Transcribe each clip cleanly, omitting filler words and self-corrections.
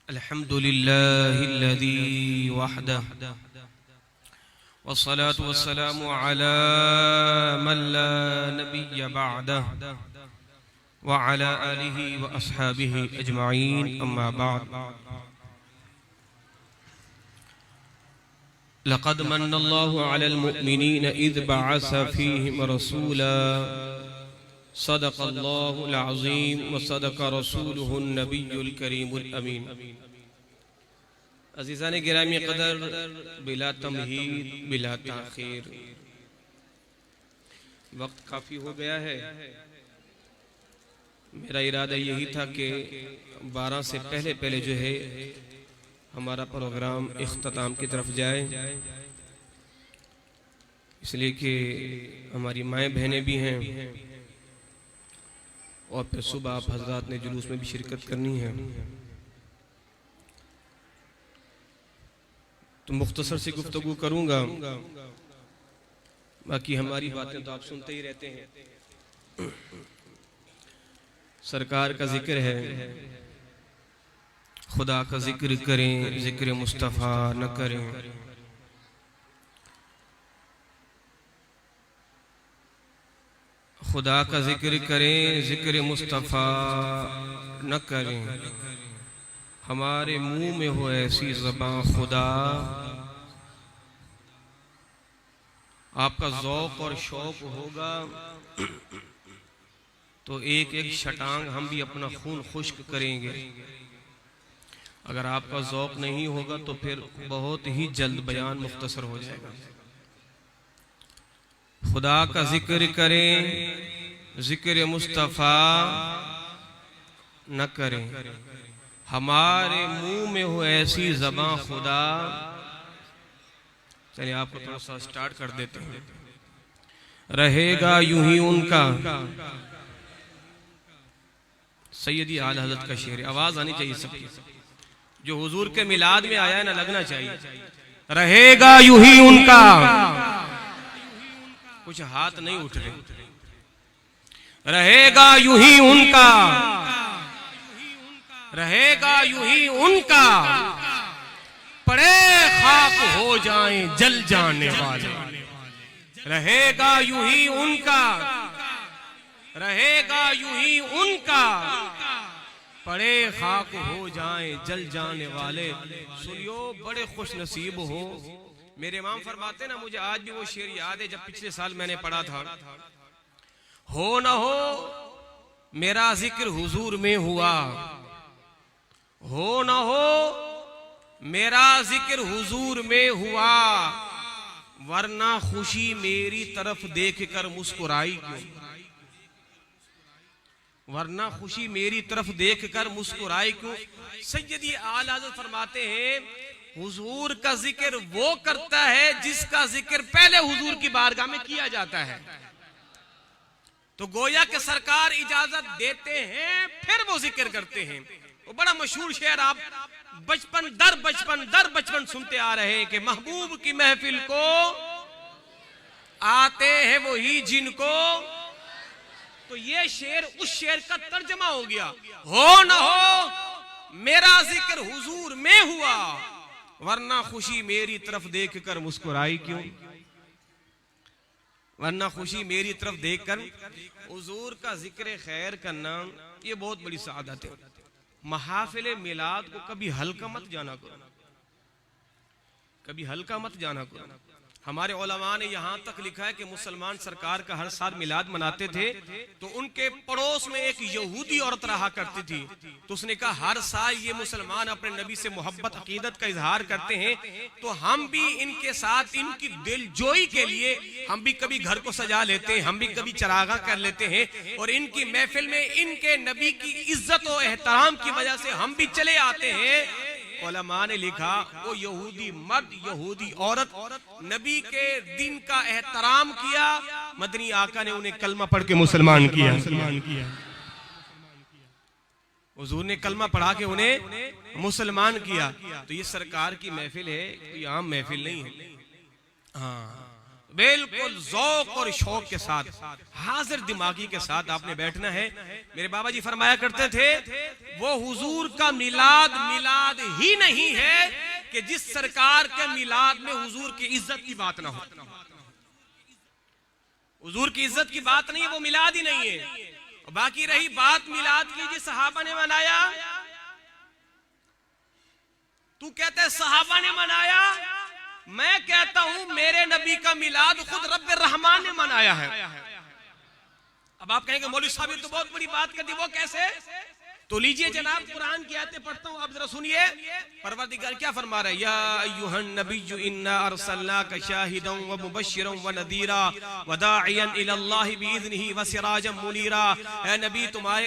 अल्हम्दुलिल्लाहिल्लज़ी वहदह वस्सलातु वस्सलामु अला मन ला नबिय्य बअदह व अला आलिहि व अस्हाबिहि अजमईन अम्मा बाद। लक़द मन्नल्लाहु अलल मुअमिनीन इज़ बअस फ़ीहिम रसूला सदक़ल्लाहुल अज़ीम व सदक़ रसूलुहुन नबियुल करीमुल अमीन। अज़ीज़ान गिरामी क़दर, बिला तमहीद बिला ताख़ीर, वक्त काफ़ी हो गया है। मेरा इरादा यही था कि 12 से पहले पहले जो है हमारा प्रोग्राम इख्तिताम की तरफ जाए, इसलिए कि हमारी माएँ बहनें भी हैं और फिर सुबह आप हजरात ने जुलूस में भी शिरकत करनी है। तो मुख्तसर से गुफ्तगू करूंगा, बाकी हमारी बातें तो आप सुनते ही रहते हैं। सरकार का जिक्र है, खुदा का जिक्र करें, जिक्र मुस्तफ़ा न करें। खुदा का जिक्र करें, जिक्र मुस्तफ़ा न करें। हमारे मुंह में हो ऐसी ज़बां खुदा, आपका ज़ौक़ और शौक़ होगा तो एक एक शटांग हम भी अपना खून खुश्क करेंगे। अगर आपका ज़ौक़ नहीं होगा तो फिर बहुत ही जल्द बयान मुख्तसर हो जाएगा। खुदा का जिक्र करें, जिक्र मुस्तफ़ा न करें। हमारे मुंह में हो ऐसी ज़बां खुदा। चलिए आपको थोड़ा सा स्टार्ट कर देते हैं। रहेगा यूं ही उनका, सैयदी आला हज़रत का शेर, आवाज आनी चाहिए सबकी। जो हुजूर के मिलाद में आया है ना, लगना चाहिए। रहेगा यूं ही उनका, कुछ हाथ नहीं उठ रहे। रहेगा यूं ही उनका, रहेगा यूं ही उनका, पड़े खाक हो जाएं जल जाने वाले। रहेगा यूं ही उनका, रहेगा यूं ही उनका, पड़े खाक हो जाएं जल जाने वाले। सुनियो, बड़े खुश नसीब हो। मेरे इमाम फरमाते ना, मुझे आज भी वो शेर याद है जब पिछले साल मैंने पढ़ा था। हो न हो मेरा जिक्र हुजूर में हुआ, हो न हो मेरा जिक्र हुजूर में हुआ, वरना खुशी मेरी तरफ देख कर मुस्कुराई क्यों, वरना खुशी मेरी तरफ देख कर मुस्कुराई क्यों। सैयदी आला हज़रत फरमाते हैं, हुजूर का जिक्र वो करता है जिसका जिक्र पहले हुजूर की बारगाह में किया जाता है। तो गोया के सरकार इजाजत देते हैं, फिर वो जिक्र करते हैं। वो बड़ा मशहूर शेर आप बचपन दर बचपन सुनते आ रहे हैं कि महबूब की महफिल को आते हैं वो ही जिनको। तो ये शेर उस शेर का तर्जमा हो गया। हो न हो मेरा जिक्र हुजूर में हुआ, वरना खुशी मेरी तरफ देखकर मुस्कुराई क्यों, वरना खुशी मेरी तरफ देखकर। हुजूर का जिक्र खैर करना ये बहुत बड़ी सआदत है। महाफिल मिलाद को कभी हल्का मत जाना करो, कभी हल्का मत जाना करो। हमारे उलमा ने यहाँ तक लिखा है कि मुसलमान सरकार का हर साल मिलाद मनाते थे, तो उनके पड़ोस में एक यहूदी औरत रहा करती थी। तो उसने कहा, हर साल ये मुसलमान अपने नबी से मोहब्बत अकीदत का इजहार करते हैं, तो हम भी इनके साथ इनकी दिलजोई के लिए हम भी कभी घर को सजा लेते हैं, हम भी कभी चरागा कर लेते हैं, और इनकी महफिल में इनके नबी की इज्जत और एहतराम की वजह से हम भी चले आते हैं। उलमा ने लिखा, वो यहूदी मर्द यहूदी औरत नबी के दिन का एहतराम किया, मदनी आका ने उन्हें कलमा पढ़ के मुसलमान किया। हुजूर ने कलमा पढ़ा के उन्हें मुसलमान किया। तो ये सरकार की महफिल है, कोई आम महफिल नहीं है। हाँ, बिल्कुल ज़ौक़ और शौक के साथ, हाजिर दिमागी के साथ आपने बैठना है। मेरे बाबा जी फरमाया करते थे, वो हुजूर का मिलाद मिलाद ही नहीं है कि जिस सरकार के मिलाद में हुजूर की इज्जत की बात ना हो। हुजूर की इज्जत की बात नहीं है, वो मिलाद ही नहीं है। बाकी रही बात मिलाद की, जिस सहाबा ने मनाया, तू कहते है सहाबा ने मनाया, मैं कहता हूं मेरे नबी का मिलाद खुद रब्बे रहमान ने मनाया है। अब आप कहेंगे मौलवी साहब ये तो बहुत बड़ी बात कर दी, वो कैसे? तो लीजिए जनाब, कुरान की आयतें पढ़ता हूं, आप जरा सुनिए। परवरदिगार क्या फरमा रहा है? या अय्युहन नबिय्यु इन्ना अर्सलनाका शाहिदन व मुबश्शिरन व नदीरा व दाइयन इलल्लाहि बिइज़निही व सिराजम मुनीरा। ऐ नबी,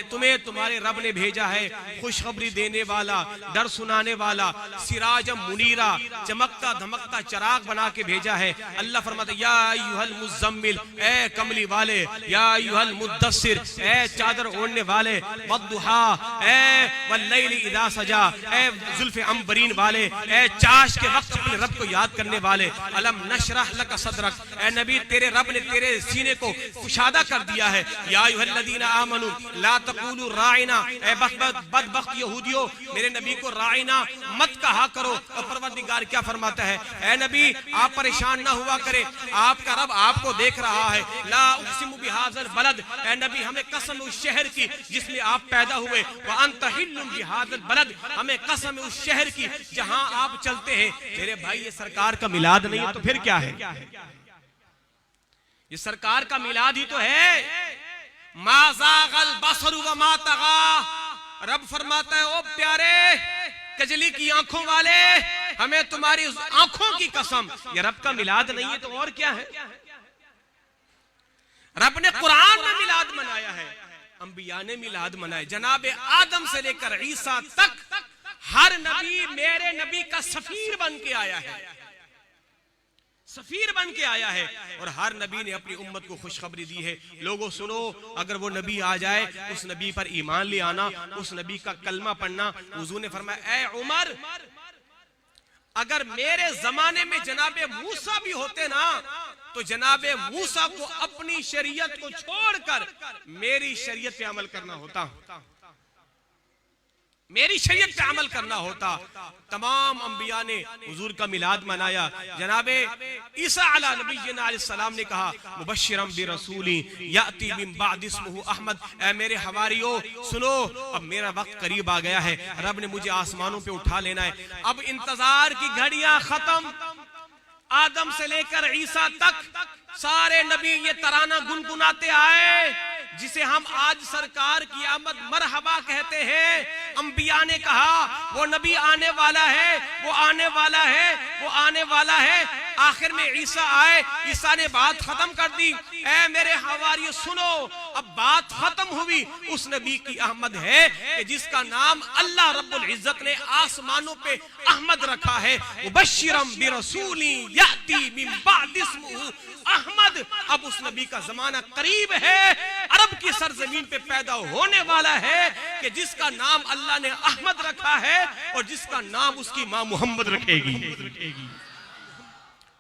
तुम्हें तुम्हारे रब ने भेजा है खुशखबरी देने वाला, डर सुनाने वाला, सिराजम मुनीरा, चमकता धमकता चिराग बना के भेजा है। अल्लाह फरमाता है या अय्युहल मुज़म्मिल, ए कमली वाले, या अय्युहल मुद्दस्सिर, ए चादर ओढ़ने वाले, वद्दुहा, ए वल्लैलि इज़ा सजा, ए जुल्फ़े अंबरीन वाले, ए चाश के वक्त अपने रब को याद करने वाले, अलम नशरह लक सदरक, ए नबी तेरे रब ने तेरे सीने को कुशादा कर दिया है। या अय्युहल्लज़ीना आमनू ला तक़ूलू राइना, ए बदबख्त यहूदियों, मेरे नबी को राइना मत कहा करो। और परवरदिगार क्या फरमाता है? ए नबी आप परेशान ना हुआ करें, आपका रब आपको देख रहा है। ला उक़सिमु बिहाज़ल बलद, ए नबी हमें कसम उस शहर की जिसमें आप पैदा हुए, व अंत हिल्लुम बिहाज़ल बलद, हमें कसम उस शहर की जहां आप चलते हैं। मेरे भाई ये सरकार का मिलाद नहीं है तो फिर क्या है? ये सरकार का मिलाद ही तो है। मा ज़ाग़ल बसरु व मा तग़ा, रब फरमाता है ओ प्यारे कजली की आंखों वाले, हमें तुम्हारी आंखों की कसम, ये रब का मिलाद नहीं है तो और क्या है? रब ने कुरान में मिलाद मनाया है, अंबिया ने मिलाद मनाए। जनाब आदम से लेकर ईसा तक हर नबी मेरे नबी का सफीर बन के आया है, सफीर बन के आया है। और हर नबी ने अपनी उम्मत को खुशखबरी दी है, लोगों सुनो, अगर वो नबी आ जाए उस नबी पर ईमान ले आना, उस नबी का कलमा पढ़ना। हुजूर ने फरमाया ए उमर, अगर मेरे जमाने में जनाबे मूसा भी होते ना, तो जनाबे मूसा को अपनी शरीयत को छोड़कर मेरी शरीयत पे अमल करना होता, मेरी शरीयत पे अमल करना होता। तमाम अंबिया ने हुजूर का मिलाद मनाया। जनाबे ईसा अला नबीना अलैहिस्सलाम ने कहा मुबश्शिरम बिरसूली याती मिन बाद इस्मुहु अहमद, ऐ मेरे हवारियो सुनो, अब मेरा वक्त करीब आ गया है, रब ने मुझे आसमानों पे उठा लेना है। अब इंतजार की घड़ियां खत्म, आदम से लेकर ईसा तक सारे नबी ये तराना गुनगुनाते आए जिसे हम आज सरकार की आमद मरहबा कहते हैं। अंबिया ने कहा वो नबी आने वाला है, वो आने वाला है, वो आने वाला है। आखिर में ईसा आए, ईसा ने बात खत्म कर दी। ऐ मेरे हवारियों सुनो, अब बात खत्म हुई। उस नबी की अहमद है कि जिसका नाम अल्लाह रब्बुल इज्जत ने आसमानों पे अहमद रखा है। मुबश्शिरम बिरसूली याती मिन बाद इस्मुहु अहमद। अब उस नबी का जमाना करीब है, अरब की सरजमीन पे पैदा होने वाला है कि जिसका नाम अल्लाह ने अहमद रखा है और जिसका नाम उसकी मां मोहम्मद रखेगी।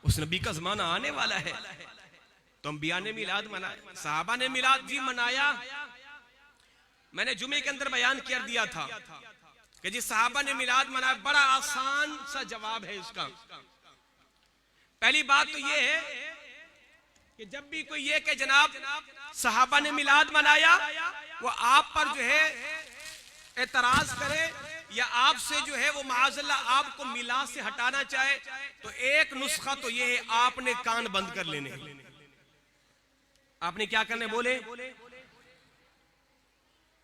उस नबी का जमाना आने वाला है। तो अंबिया ने मिलाद मनाया, सहाबा ने मिलाद जी मनाया। मैंने जुमे के अंदर बयान कर दिया था कि जिस सहाबा ने मिलाद मनाया, बड़ा आसान सा जवाब है इसका। पहली बात तो ये है कि जब भी कोई ये कि जनाब सहाबा ने मिलाद मनाया, वो आप पर जो है एतराज करे या आपसे जो है वो माअज़ल्लाह आपको मिलाद से हटाना चाहे, तो एक नुस्खा तो ये है, आपने कान बंद कर लेने। आपने क्या करने बोले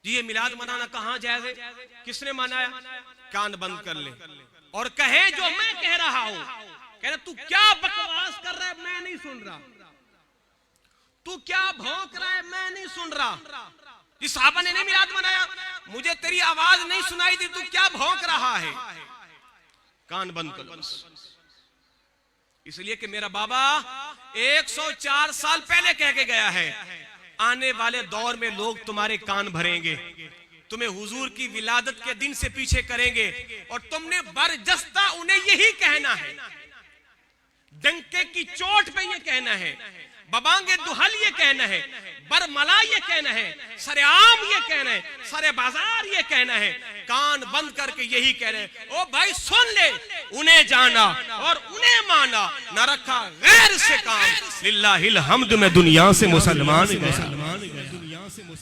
जी ये मिलाद मनाना कहां जायज़ है, किसने मनाया? कान बंद कर ले और कहे जो मैं कह रहा हूं। कह रहे तू क्या बकवास कर रहा है, मैं नहीं सुन रहा। तू क्या भौंक रहा है, मैं नहीं सुन रहा। जिस सहाबा ने नहीं मिलाद मनाया, मुझे तेरी आवाज नहीं सुनाई दी, तू क्या भौंक रहा है? कान बंद कर लो। इसलिए कि मेरा बाबा 104 साल पहले कह के गया है, आने वाले दौर में लोग तुम्हारे कान भरेंगे, तुम्हें हुजूर की विलादत के दिन से पीछे करेंगे और तुमने बरजस्ता उन्हें यही कहना है। डंके की चोट पे ये कहना है, बबांगे दुहल ये कहना है, बरमला ये कहना है, सरेआम ये कहना है, सरे बाजार ये कहना है, कान बंद करके यही कह रहे हैं, ओ भाई सुन ले, उन्हें जाना और उन्हें माना, न रखा गैर से काम, लिल्लाहिल हम्द में दुनिया से मुसलमान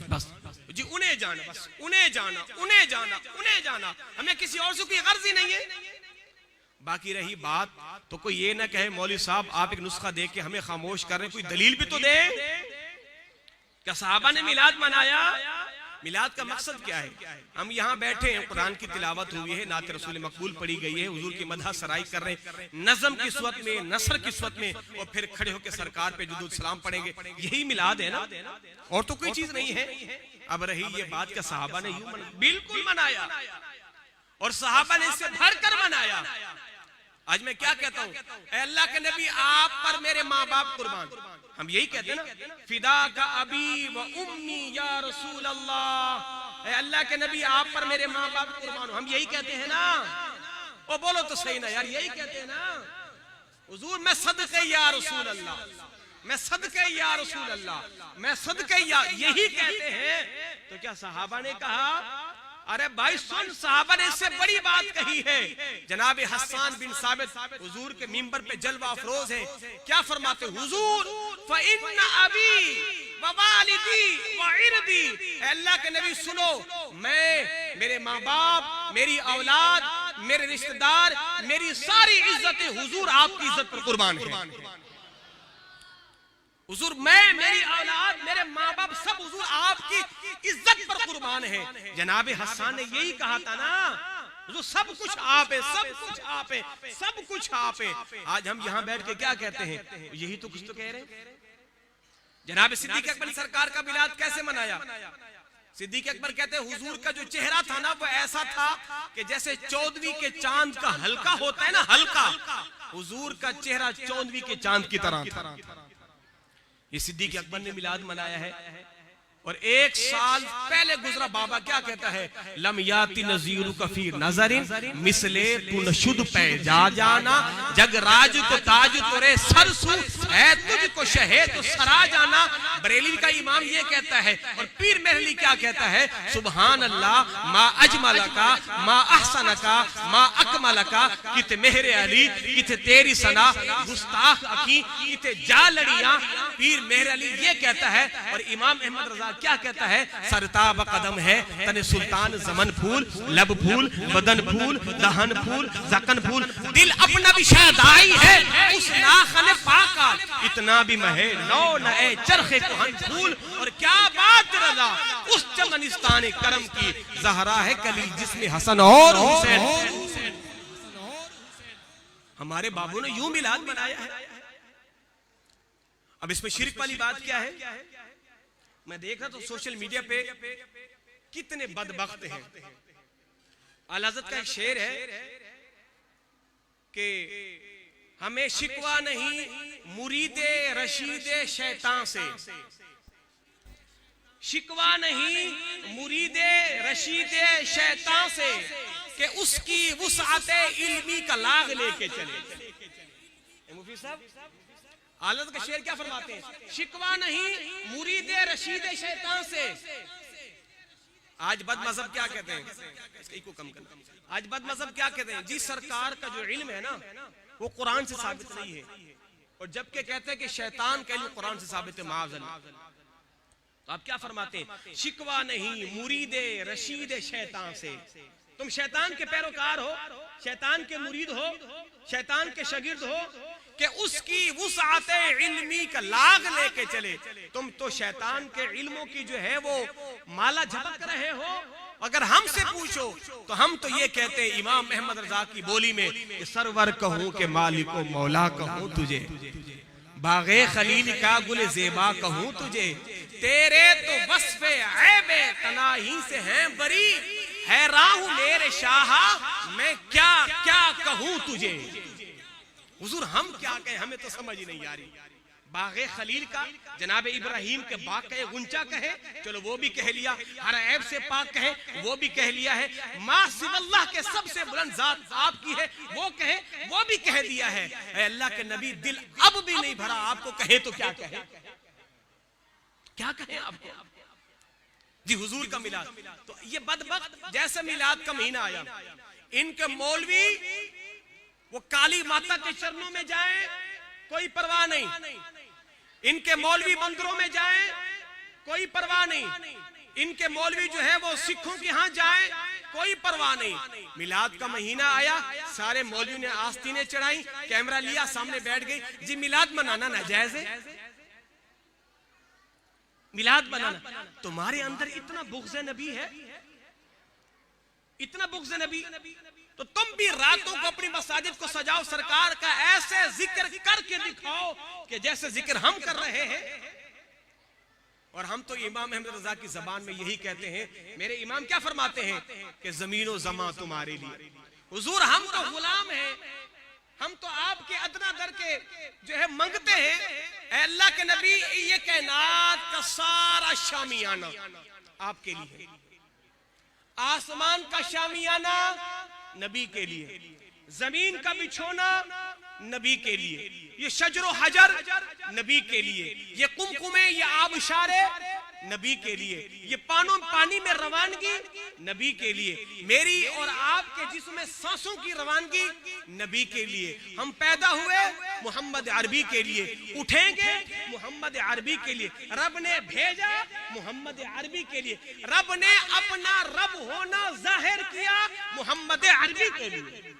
बस जी, उन्हें जाना, बस उन्हें जाना, उन्हें जाना, उन्हें जाना, हमें किसी और से कोई गर्ज ही नहीं है। बाकी रही बात, तो कोई ये ना कहे मौलवी साहब आप एक नुस्खा दे के हमें खामोश कर रहे हैं, कोई दलील भी तो दे। क्या सहाबा ने मिलाद मनाया? मिलाद का मकसद क्या है? हम यहाँ बैठे हैं, कुरान की तिलावत हुई है, नात रसूल मकबूल पढ़ी गई है, हुजूर की मदह सराई कर रहे हैं नज़म की सूरत में, नसर की सूरत में, और फिर खड़े होकर सरकार पे दुरूद सलाम पढ़ेंगे, यही मिलाद है ना, और तो कोई चीज नहीं है। अब रही ये बात क्या सहाबा ने यूं बिल्कुल मनाया, और सहाबा ने इससे भरकर मनाया। आज मैं क्या कहता हूँ, अल्लाह के नबी आप पर मेरे माँ बाप कुर्बान, हम यही कहते हैं ना, फिदा का अबी व उम्मी या रसूल अल्लाह, अल्लाह के नबी आप पर मेरे माँ बाप कुर्बान, हम यही कहते हैं ना। ओ बोलो तो सही ना यार, यही कहते हैं ना। हुजूर मैं सदके या रसूल अल्लाह, मैं सदके या रसूल अल्लाह, मैं सदके या, यही कहते हैं। तो क्या सहाबा ने कहा, अरे भाई सुन, सहाबा ने इससे बड़ी बात कही है। जनाब हसन बिन साबित हुजूर के मिंबर पे जलवा अफरोज है, क्या फरमाते, हुजूर फ़इन्न अबी व वालिदी व इरदी, अल्लाह के नबी सुनो, मैं, मेरे माँ बाप, मेरी औलाद, मेरे रिश्तेदार, मेरी सारी इज्जतें हुजूर आपकी इज्जत पर कुर्बान है। हुजूर मैं, मेरी औलाद, मेरे माँ बाप सब हुजूर आपकी इज्जत पर कुर्बान है। जनाब हसन ने यही कहा था ना, जो सब कुछ आप है, सब कुछ आप है, सब कुछ आप है। आज हम यहाँ बैठ के क्या कहते हैं, यही तो कुछ तो कह रहे हैं। जनाब सिद्दीक अकबर सरकार का मिलाद कैसे मनाया? सिद्दीक अकबर कहते हैं हुजूर का जो चेहरा था ना, वो ऐसा था कि जैसे 14वीं के चांद का हल्का होता है ना, हल्का, हुजूर का चेहरा 14वीं के चांद की तरह था। ये सिद्दीक अकबर ने मिलाद मनाया है। और एक साल पहले गुजरा बाबा क्या कहता है, लम याति नज़ीरु कफीर नजरिन मिसले पुन शुद्ध पे जा जाना, जग राज को ताज तुरे सरसू है, तुझको शहे तो सरा जाना। बरेली का इमाम ये कहता है, और पीर मेहली क्या कहता है, सुबहान अल्लाह मा अजमल का मा अहसन का मा अकमल का, किते मेहरे अली किते तेरी सना, गुस्ताख अकी किते जा लड़ियां। पीर मेहर अली ये कहता है, और इमाम अहमद रजा क्या कहता है, सरताब कदम है तने सुल्तान जमन फूल, लब फूल, बदन फूल, दहन फूल, जकन फूल, दिल अपना भी शायद आई है उस नाखने पाका, इतना भी महे नौ नए चरखे कुहन फूल। और क्या बात रजा, उस चमनिस्तान करम की जहरा है कली जिसमें हसन और हुसैन। हमारे बाबू ने यूं मिलाद मनाया है। अब इसमें शिरक वाली बात क्या है? मैं देख रहा तो सोशल मीडिया पे कितने बदबख्त हैं। आला हज़रत का एक शेर है कि हमें शिकवा नहीं मुरीदे रशीदे शैतान से, शिकवा नहीं मुरीदे रशीदे शैतान से, कि उसकी वुसअते इल्मी का लाग लेके चले। मुफती साहब आलत का शेर क्या फरमाते हैं, शिकवा नहीं मुरीदे रशीदे शैतान से। आज बद मजहब क्या कहते हैं, इसको कम कर, आज बद मजहब क्या कहते हैं, जी सरकार का जो इल्म है ना वो कुरान से साबित नहीं है, और जबकि कहते हैं कि शैतान का इल्म कुरान से साबित है माअज़ल्लाह। तो आप क्या फरमाते हैं, शिकवा नहीं मुरीदे रशीदे शैतान से। तुम शैतान के पैरोकार हो, शैतान के मुरीद हो, शैतान के शागिर्द हो, कि उसकी वुसअते इल्मी का लाग लेके चले। तुम तो शैतान के इल्मों की जो है वो माला झपक रहे हो। अगर हमसे पूछो तो हम तो ये कहते हैं इमाम अहमद रजा की बोली में कि सरवर कहूं के मालिको मौला कहूं तुझे, बागे खलील का गुल ज़ेबा कहूं तुझे, तेरे तो वस्फ़े ऐबे तनाही से हैं बरी, हैरान हूं मेरे शाहा मैं क्या क्या कहूं तुझे। हुजूर हम क्या कहें, हमें तो समझ ही नहीं आ रही। बागे खलील का, जनाब इब्राहिम के बाग कहे, गुंचा कहे, चलो वो भी कह लिया, हर ऐब से पाक कहे, वो भी कह लिया है, माँ सिवल्लाह के सबसे बुलंद जात आपकी है, वो कहे, वो भी कह दिया है। अल्लाह के नबी दिल अब भी नहीं भरा, आपको कहे तो क्या कहे, क्या कहे आपको जी हुजूर का मिलाद। तो ये बदबख्त जैसे मिलाद का महीना आया, इनके मौलवी वो काली माता के चरणों में जाएं कोई परवाह नहीं, इनके मौलवी मंदिरों में जाएं कोई परवाह नहीं, इनके मौलवी जो है वो सिखों के यहाँ जाएं कोई परवाह नहीं। मिलाद का महीना आया, सारे मौलवी ने आस्तीनें चढ़ाई, कैमरा लिया, सामने बैठ गई, जी मिलाद मनाना नाजायज है, मिलाद बनाना। तुम्हारे अंदर इतना बुग़्ज़ नबी है, इतना बुग़्ज़ नबी, तो तुम भी रातों को अपनी मसाजिद को सजाओ, सरकार का ऐसे जिक्र करके दिखाओ कि जैसे जिक्र हम कर रहे हैं। और हम तो इमाम अहमद रजा की जबान में यही कहते हैं, मेरे इमाम क्या फरमाते हैं कि ज़मीनो ज़मा तुम्हारे लिए, हुजूर हम तो गुलाम हैं, हम तो आपके अदना दर के जो है मंगते हैं। अल्लाह के नबी ये कायनात का सारा शामियाना आपके लिए, आसमान का शामियाना नबी के लिए, जमीन का बिछोना नबी के लिए, ये शजरो हजर नबी के लिए, ये कुमकुमे, ये आबशारे नबी के लिए, ये पानी में रवानगी नबी के लिए, मेरी और आपके जिस्म में सांसों की रवानगी नबी के लिए। हम पैदा हुए मोहम्मद अरबी के लिए, उठेंगे मोहम्मद अरबी के लिए, रब ने भेजा मोहम्मद अरबी के लिए, रब ने अपना रब होना जाहिर किया मोहम्मद अरबी के लिए।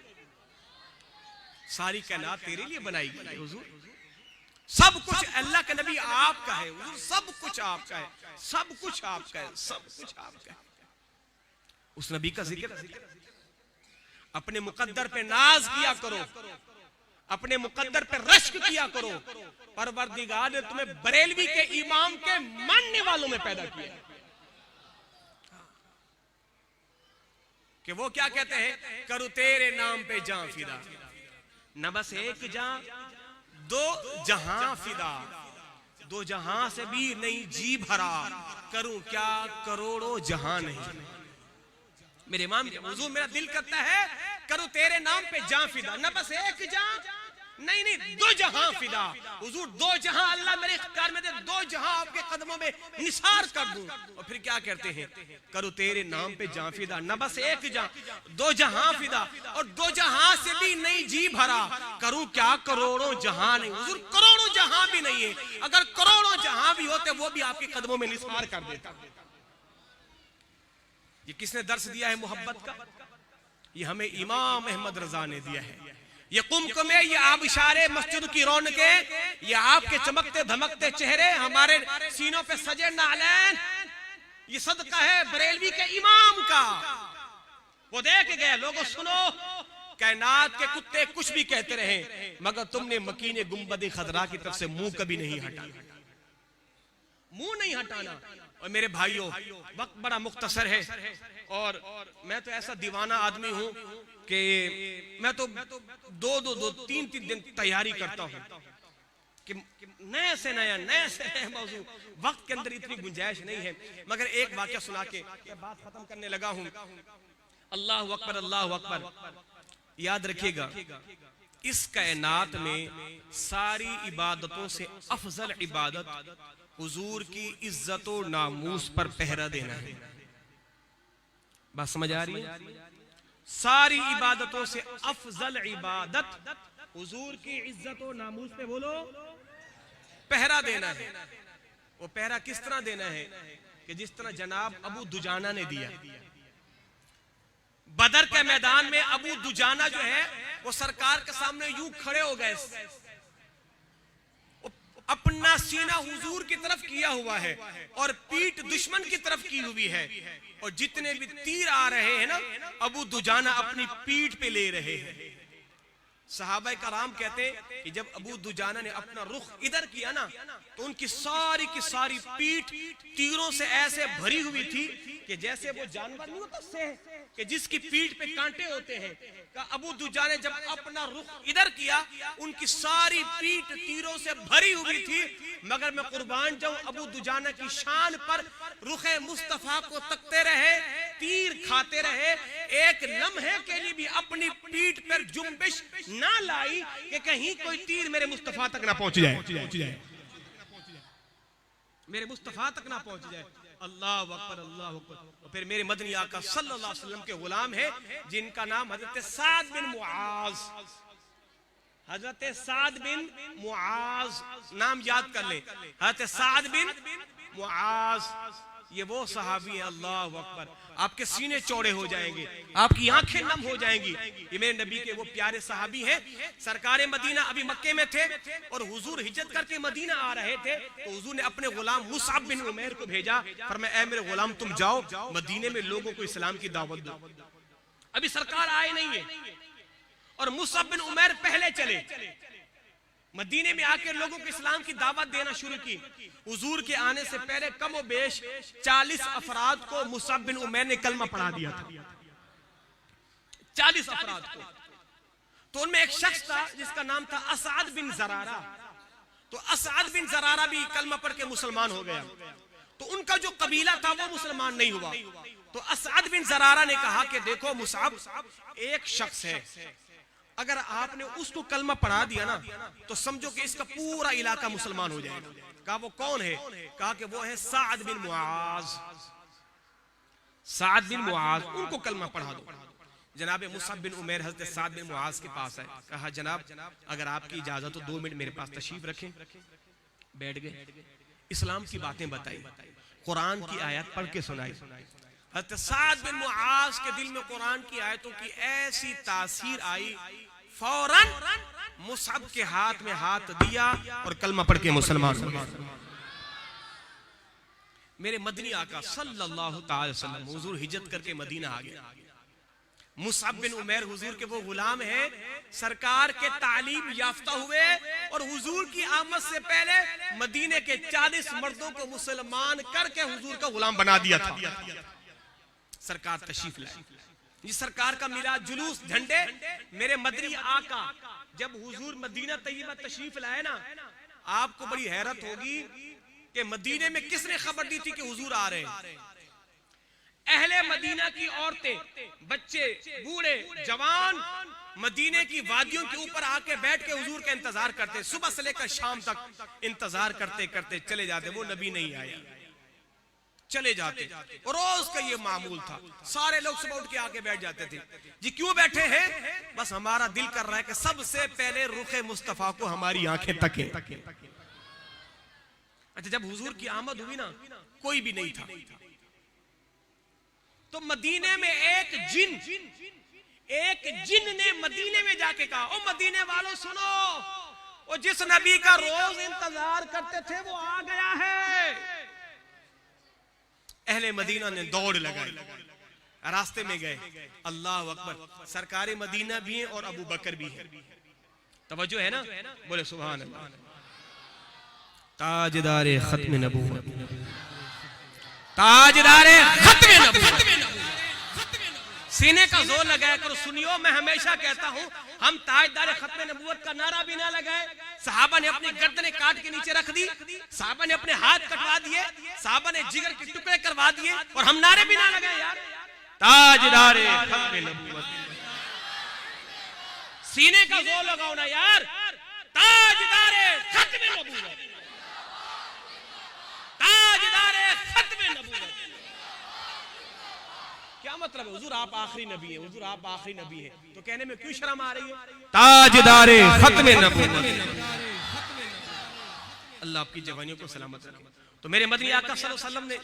सारी कायनात तेरे लिए बनाई गई हुजूर, सब कुछ अल्लाह का नबी आपका है हुजूर, सब कुछ आपका है, सब कुछ आपका है, सब कुछ आपका है। उस नबी का जिक्र, अपने मुकद्दर पे नाज किया करो, अपने मुकद्दर पे रश्क किया करो। परवरदिगार ने तुम्हें बरेलवी के इमाम के मानने वालों में पैदा किया कि वो क्या कहते हैं, करूं तेरे नाम पे जान फिदा, न बस एक जान दो जहां फिदा, दो जहां से भी नहीं जी भरा, करूं क्या करोड़ों जहां नहीं। मेरे इमाम हुजूर मेरा दिल करता है करूं तेरे नाम पे जान फिदा, न बस एक जान, नहीं नहीं दो जहां फिदा। हुजूर दो जहां अल्लाह मेरे इख्तियार में दे, दो जहां आपके कदमों में निसार कर दूं। और फिर क्या कहते हैं, करूं तेरे नाम पे जान फिदा, न बस एक जान दो जहां फिदा, और दो जहां से भी नहीं जी भरा, करूं क्या करोड़ों जहां नहीं। हुजूर करोड़ों जहां भी नहीं है, अगर करोड़ों जहां भी होते वो भी आपके कदमों में निसार कर देता। ये किसने दर्श दिया है मोहब्बत का, ये हमें इमाम अहमद रजा ने दिया है। ये कुमकुमे, ये आबशारे मस्जिद की रौनकें, ये आपके चमकते धमकते चेहरे, हमारे सीनों पे सजे नालैन, ये सदका है बरेलवी के इमाम का। वो देख गए, लोगों सुनो, कायनात के कुत्ते कुछ भी कहते रहे, मगर तुमने मकीने गुंबद खदरा की तरफ से मुंह कभी नहीं हटाना, मुंह नहीं हटाना। और मेरे भाइयों वक्त बड़ा मुख्तसर है, और मैं तो ऐसा दीवाना आदमी हूं कि मैं तो दो तीन दिन तैयारी करता हूं कि नए से नया मौजू, वक्त के अंदर इतनी गुंजाइश नहीं है। मगर एक वाकया सुना के मैं बात खत्म करने लगा हूं। अल्लाह अकबर, अल्लाह अकबर। याद रखिएगा, इस कायनात में सारी इबादतों से अफजल इबादत हुजूर की इज्जत और नामूस पर पहरा देना है। बात समझ आ रही है? सारी इबादतों से अफजल इबादत हुजूर की इज्जत और नामूस पे बोलो पहरा देना है। वो पहरा किस तरह देना है कि जिस तरह जनाब अबू दुजाना ने दिया। बदर के मैदान में अबू दुजाना जो है वो सरकार के सामने यूं खड़े हो गए, अपना सीना हुजूर की तरफ किया हुआ है और पीठ दुश्मन की तरफ की हुई है, और जितने भी तीर आ रहे हैं ना, अबू दुजाना अपनी पीठ पे ले रहे हैं। सहाबा कराम कहते हैं कि जब अबू दुजाना ने अपना रुख इधर किया ना, तो उनकी सारी की सारी पीठ तीरों से ऐसे भरी हुई थी कि जैसे वो जानवर नहीं होता कि जिसकी पीठ पे कांटे होते हैं, अबू दुजा ने जब अपना रुख इधर किया, उनकी सारी पीठ तीरों से भरी हुई थी, मगर मैं कुर्बान जाऊं, अबू दुजाना की शान पर रुखे मुस्तफा को तकते रहे, तीर खाते रहे, एक लम्हे के लिए भी अपनी पीठ पर जुम्बिश ना लाई कि कहीं कोई तीर मेरे मुस्तफा तक ना पहुंच जाए, मेरे मुस्तफा तक ना पहुंच जाए। अल्लाह अकबर, अल्लाह अकबर। और फिर मेरे मदनी आका सल्लल्लाहु अलैहि वसल्लम के गुलाम है जिनका नाम हजरत साद बिन मुआज, हजरत साद बिन मुआज, नाम याद कर ले, हजरत साद बिन मुआज, ये वो सहाबी है, अल्लाह अकबर, आपके सीने चौड़े हो जाएंगे, आपकी आंखें नम हो जाएंगी। ये मेरे नबी के वो प्यारे सहाबी हैं। सरकारे मदीना अभी मक्के में थे और हुजूर हिजरत करके मदीना आ रहे थे, तो हुजूर ने अपने गुलाम मुसअब बिन उमैर को भेजा, फरमाया ऐ मेरे गुलाम तुम जाओ मदीने में लोगों को इस्लाम की दावत दो। अभी सरकार आए नहीं है और मुसअब बिन उमैर पहले चले, मदीने में आकर लोगों को इस्लाम की दावत देना शुरू की। हुजूर के आने से पहले कम बेश 40 अफराद को मुसअब बिन उमैर ने कलमा पढ़ा दिया था, 40 अफराद को। तो उनमें एक शख्स था जिसका नाम था असअद बिन ज़रारा, तो असअद बिन ज़रारा भी कलमा पढ़ के मुसलमान हो गया। तो उनका जो कबीला था वो मुसलमान नहीं हुआ। तो असअद बिन ज़रारा ने कहा कि देखो मुसअब एक शख्स है, अगर आपने उसको कलमा पढ़ा दिया ना तो समझो कि इसका पूरा इलाका मुसलमान हो जाएगा। कहा वो कौन है? कहा कि वो है साद बिन मुआज, साद बिन मुआज, उनको कलमा पढ़ा दो। जनाब मुसअब बिन उमैर हजरत साद बिन मुआज के पास आए, कहा जनाब अगर आपकी इजाजत हो 2 मिनट मेरे पास तशरीफ रखें। बैठ गए, इस्लाम की बातें बताई, कुरान की आयत पढ़ के सुनाई। हजरत साद बिन मुआज के दिल में कुरान की आयतों की ऐसी तासीर आई, फौरन मुसअब के हाथ में हाथ दिया और कलमा पढ़ के मुसलमान हो गए। मेरे मदनी आका सल्लल्लाहु अलैहि वसल्लम हुजूर हिजरत करके मदीना आ गए। मुसअब बिन उमैर हुजूर के वो गुलाम हैं, सरकार के तालीम याफ्ता हुए और हुजूर की आमद से पहले मदीने के 40 मर्दों को मुसलमान करके हुजूर का गुलाम बना दिया था। सरकार तशरीफ लाई, ये सरकार का मिलाद जुलूस, झंडे। मेरे मदनी आका जब हुजूर मदीना तैयबा तशरीफ लाए ना, आपको बड़ी हैरत होगी कि मदीने में किसने खबर दी थी कि हुजूर आ रहे हैं? अहले मदीना की औरतें, बच्चे, बूढ़े, जवान मदीने की वादियों के ऊपर आके बैठ के हुजूर का इंतजार करते, सुबह से लेकर शाम तक इंतजार करते करते चले जाते, वो नबी नहीं आया, चले जाते। और रोज का ये मामूल था, सारे लोग सुबह उठ के आके बैठ जाते थे। जी क्यों बैठे हैं? बस हमारा दिल कर रहा है कि सबसे पहले रुखे मुस्तफा को हमारी आंखें तके। अच्छा, जब हुजूर की आमद हुई ना, कोई भी नहीं था, तो मदीने में एक जिन ने मदीने में जाके कहा, ओ मदीने वालों सुनो, वो जिस नबी का रोज इंतजार करते थे वो आ गया है। अहले मदीना ने दौड़ लगाई, रास्ते में गए, अल्लाह अकबर, सरकारे मदीना भी हैं और अबू बकर भी है। तवज्जो है ना? बोले सुभान अल्लाह। ताजदारे खत्म नबूवत, ताजदारे खत्म नबूवत, सीने का जोर लगाया करो। सुनियो, मैं हमेशा कहता हूं, हम ताजदारे खत्म नबूवत का नारा भी ना लगाए। सहाबा ने अपनी गर्दनें काट के नीचे रख दी, सहाबा ने अपने हाथ कटवा दिए, सहाबा ने जिगर के टुकड़े करवा दिए, और हम नारे भी ना लगाए यार। ताजदारे खत्म नबूवत, सीने का जोर लगाओ ना यार। ताजदारे खत्म नबूवत, ताजदारे खत्म नबूवत। क्या मतलब है? हुजूर आप आखिरी नबी है, हुजूर आप आखिरी नबी है, तो कहने में क्यों शर्म आ रही है? ताजदारे खत्म नबूवत। अल्लाह आपकी जवानियों को सलामत रखे। तो मेरे मदनी आका सल्लल्लाहु अलैहि वसल्लम ने,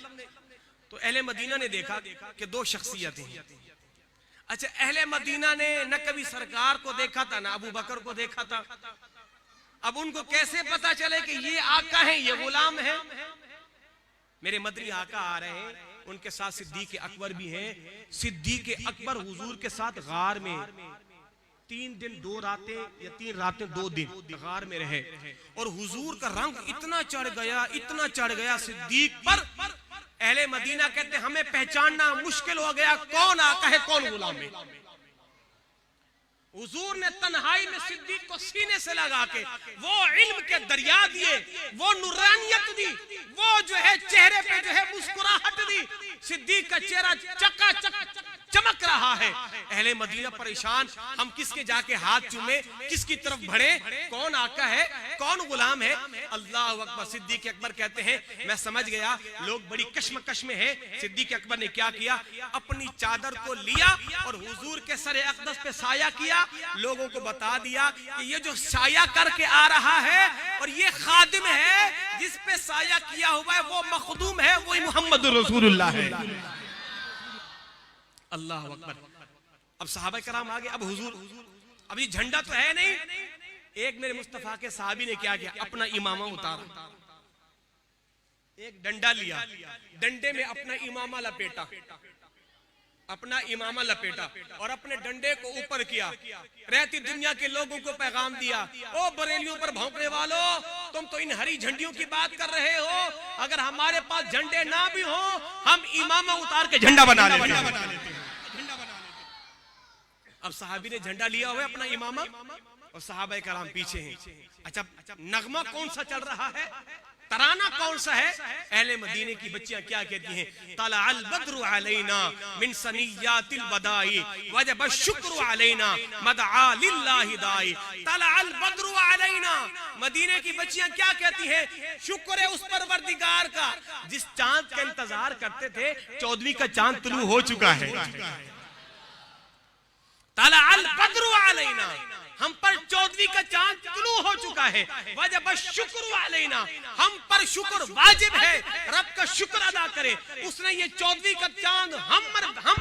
तो अहले मदीना ने देखा कि 2 शख्सियतें हैं। अच्छा, अहले मदीना ने न कभी सरकार को देखा था, ना अबू बकर को देखा था। अब उनको कैसे पता चले कि ये आका है, ये गुलाम है? मेरे मदनी आका आ रहे हैं, उनके साथ सिद्दीक अकबर भी हैं। सिद्दीक अकबर हुजूर के साथ गार में 3 दिन 2 रातें या 3 रातें 2 दिन गार में रहे, और हुजूर का रंग इतना चढ़ गया, इतना चढ़ गया सिद्दीक पर, अहले मदीना कहते हमें पहचानना मुश्किल हो गया, कौन आका है कौन गुलाम है। हुजूर ने तन्हाई में सिद्दीक को सीने से लगा के वो इल्म के दरिया दिए, वो नूरानियत दी, वो जो है चेहरे पे जो है मुस्कुराहट दी। सिद्दीक का चेहरा चकाचक चमक रहा है। अहले मदीना परेशान, हम किसके जाके हाथ चूमे, किसकी तरफ बढ़े, कौन आका है, कौन गुलाम है। अल्लाह अकबर। सिद्दीक अकबर कहते हैं मैं समझ गया लोग बड़ी कश्मकश में हैं। सिद्दीक अकबर ने क्या किया, अपनी चादर को लिया और हुजूर के सरे अक़दस पे साया किया, लोगों को बता दिया कि ये जो साया करके आ रहा है और ये खादिम है जिस पे साया किया हुआ है वो मखदूम है, वही मोहम्मद रसूलुल्लाह है। अल्लाह अकबर। अब सहाबा कराम आगे, अब हुजूर, अब ये झंडा तो है नहीं। एक मेरे मुस्तफा के साहबी ने क्या किया, अपना इमामा उतारा, एक डंडा लिया, डंडे में अपना इमामा लपेटा, अपना इमामा लपेटा और अपने डंडे को ऊपर किया। रहती दुनिया के लोगों को पैगाम दिया, ओ बरेलियों पर भौंकने वालों, तुम तो इन हरी झंडियों की बात कर रहे हो, अगर हमारे पास झंडे ना भी हो हम इमामा उतार के झंडा बना लेते हैं। अब सहाबी ने झंडा लिया हुआ अपना इमामा और सहाबा कराम पीछे हैं। अच्छा, नगमा कौन सा चल रहा है, तराना कौन सा है? अहले मदीने की बच्चियां क्या कहती हैं, तलअल बद्रु अलैना मिन सनियातिल बदाई वजब शुक्र अलैना मदआ लिल्लाहि दाई। तलअल बद्रु अलैना, मदीने की बच्चियां क्या कहती हैं, शुक्र है उस परवरदिगार का जिस चांद का इंतजार करते थे, 14वीं का चांद तुलू हो चुका है। तलअल बद्रु अलैना, हम पर 14वीं का चांद तुलू हो चुका है। वजब शुक्र अलैना, हम पर शुक्र वाजिब है, रब का शुक्र अदा करें, उसने ये 14वीं का चांद हम